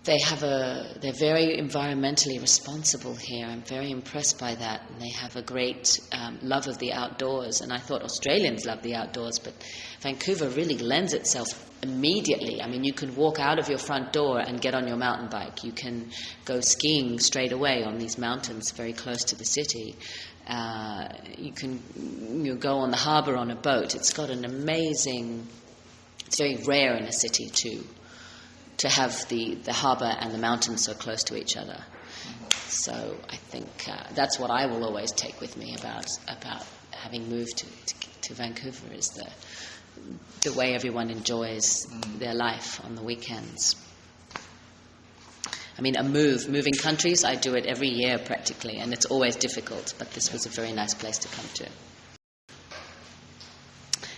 they're very environmentally responsible here. I'm very impressed by that. And they have a great love of the outdoors. And I thought Australians love the outdoors, but Vancouver really lends itself immediately. I mean, you can walk out of your front door and get on your mountain bike. You can go skiing straight away on these mountains very close to the city. You go on the harbour on a boat. It's got an amazing... It's very rare in a city to have the harbour and the mountains so close to each other. So I think that's what I will always take with me about having moved to Vancouver, is the way everyone enjoys their life on the weekends. I mean, moving countries, I do it every year practically, and it's always difficult, but this was a very nice place to come to.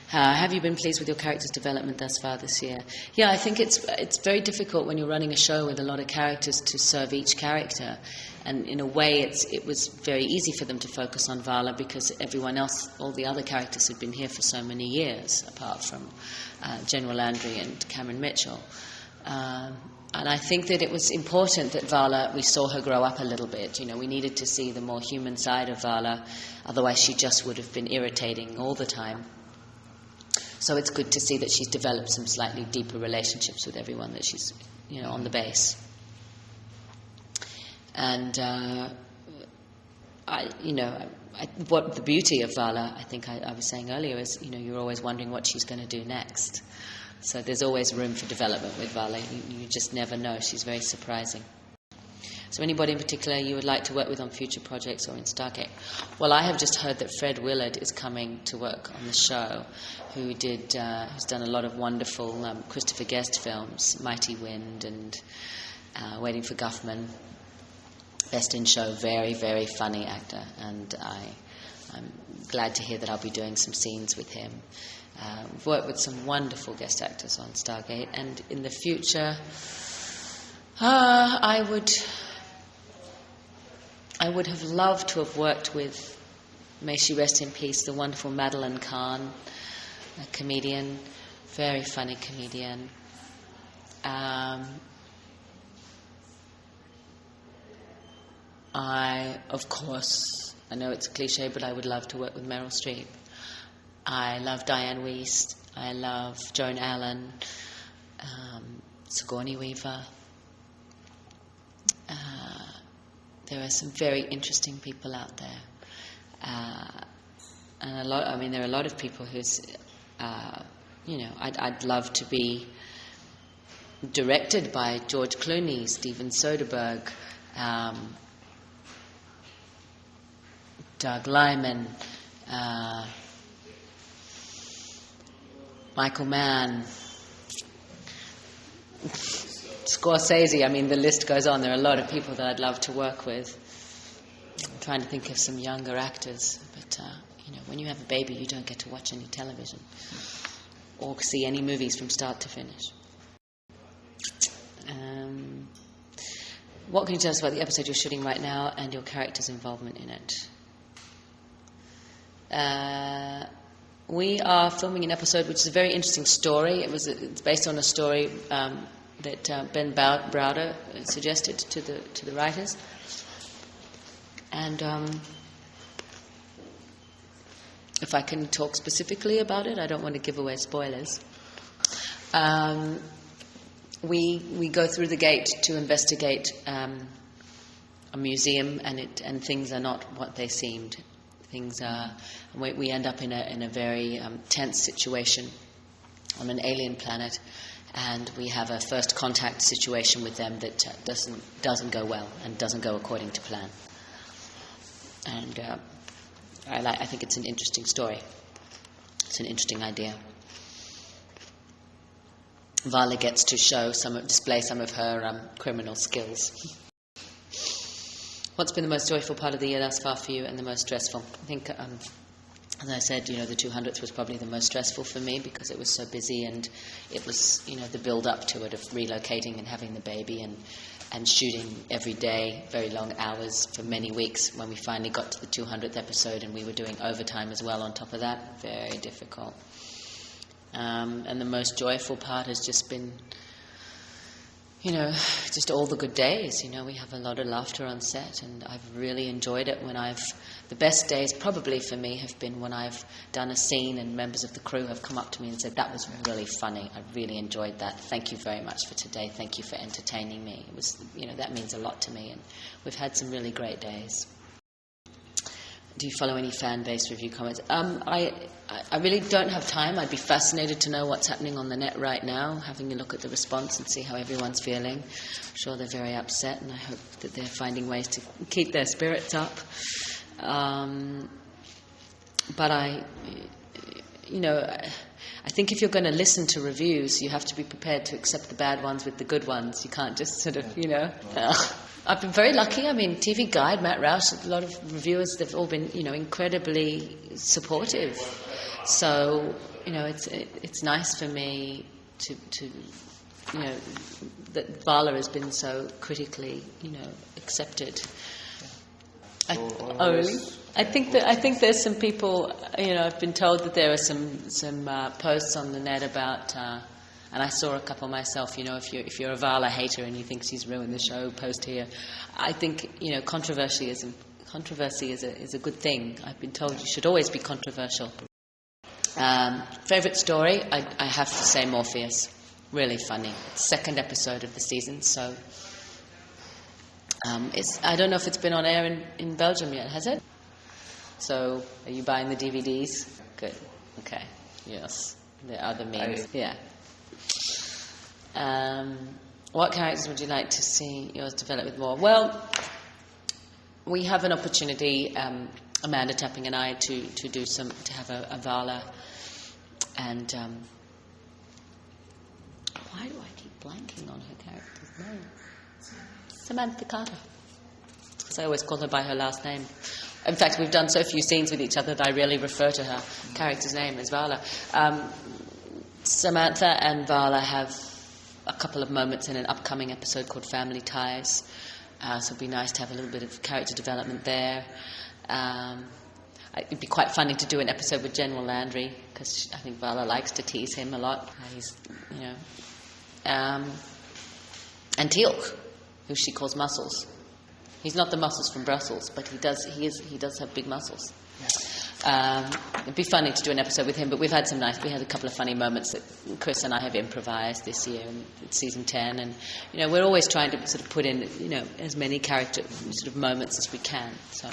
Have you been pleased with your character's development thus far this year? Yeah, I think it's very difficult when you're running a show with a lot of characters to serve each character. And in a way, it was very easy for them to focus on Vala because everyone else, all the other characters had been here for so many years, apart from General Landry and Cameron Mitchell. And I think that it was important that Vala, we saw her grow up a little bit. You know, we needed to see the more human side of Vala, otherwise she just would have been irritating all the time. So it's good to see that she's developed some slightly deeper relationships with everyone that she's, on the base. And what the beauty of Vala, I think I was saying earlier, is you're always wondering what she's going to do next. So there's always room for development with Vala. You just never know. She's very surprising. So anybody in particular you would like to work with on future projects or in Stargate? Well, I have just heard that Fred Willard is coming to work on the show, who's done a lot of wonderful Christopher Guest films, Mighty Wind and Waiting for Guffman. Best in Show, very, very funny actor, and I'm glad to hear that I'll be doing some scenes with him. We've worked with some wonderful guest actors on Stargate, and in the future, I would have loved to have worked with, may she rest in peace, the wonderful Madeline Kahn, a comedian, very funny comedian. Of course, I know it's a cliche, but I would love to work with Meryl Streep. I love Diane Wiest. I love Joan Allen, Sigourney Weaver. There are some very interesting people out there, and there are a lot of people who's, I'd love to be directed by George Clooney, Steven Soderbergh, Doug Liman, Michael Mann, Scorsese. I mean, the list goes on. There are a lot of people that I'd love to work with. I'm trying to think of some younger actors, but when you have a baby, you don't get to watch any television or see any movies from start to finish. What can you tell us about the episode you're shooting right now and your character's involvement in it? We are filming an episode which is a very interesting story. It's based on a story that Ben Browder suggested to the writers, and if I can talk specifically about it, I don't want to give away spoilers. We go through the gate to investigate a museum, and things are not what they seemed. We end up in a very tense situation on an alien planet, and we have a first contact situation with them that doesn't go well and doesn't go according to plan. And I think it's an interesting story. It's an interesting idea. Vala gets to display some of her criminal skills. What's been the most joyful part of the year thus far for you, and the most stressful? I think, as I said, the 200th was probably the most stressful for me because it was so busy, and it was, the build-up to it of relocating and having the baby and shooting every day, very long hours for many weeks. When we finally got to the 200th episode, and we were doing overtime as well on top of that, very difficult. And the most joyful part has just been just all the good days. We have a lot of laughter on set, and I've really enjoyed it the best days probably for me have been when I've done a scene and members of the crew have come up to me and said, that was really funny, I really enjoyed that, thank you very much for today, thank you for entertaining me. It was, that means a lot to me, and we've had some really great days. Do you follow any fan-based review comments? I really don't have time. I'd be fascinated to know what's happening on the net right now, having a look at the response and see how everyone's feeling. I'm sure they're very upset, and I hope that they're finding ways to keep their spirits up. But I think if you're going to listen to reviews, you have to be prepared to accept the bad ones with the good ones. You can't just sort of, I've been very lucky. TV Guide, Matt Roush, a lot of reviewers, they've all been, incredibly supportive. So, it's nice for me to that Vala has been so critically, accepted. Really? I think there's some people. I've been told that there are some posts on the net about, and I saw a couple myself. If you're a Vala hater and you think she's ruined the show, post here. I think controversy is a good thing. I've been told you should always be controversial. Favorite story? I have to say Morpheus. Really funny. Second episode of the season, so. I don't know if it's been on air in Belgium yet, has it? So, are you buying the DVDs? Good. Okay. Yes. There are other memes. Yeah. What characters would you like to see yours develop with more? Well, we have an opportunity, Amanda Tapping and I, to have a Vala, and why do I keep blanking on her character's name? Samantha Carter. Because I always call her by her last name. In fact, we've done so few scenes with each other that I rarely refer to her character's name as Vala. Samantha and Vala have a couple of moments in an upcoming episode called Family Ties. So it'd be nice to have a little bit of character development there. It'd be quite funny to do an episode with General Landry, because I think Vala likes to tease him a lot. He's, and Teal'c, who she calls Muscles. He's not the muscles from Brussels, but he does have big muscles. It'd be funny to do an episode with him, but we had a couple of funny moments that Chris and I have improvised this year in season 10, and we're always trying to sort of put in as many character sort of moments as we can. So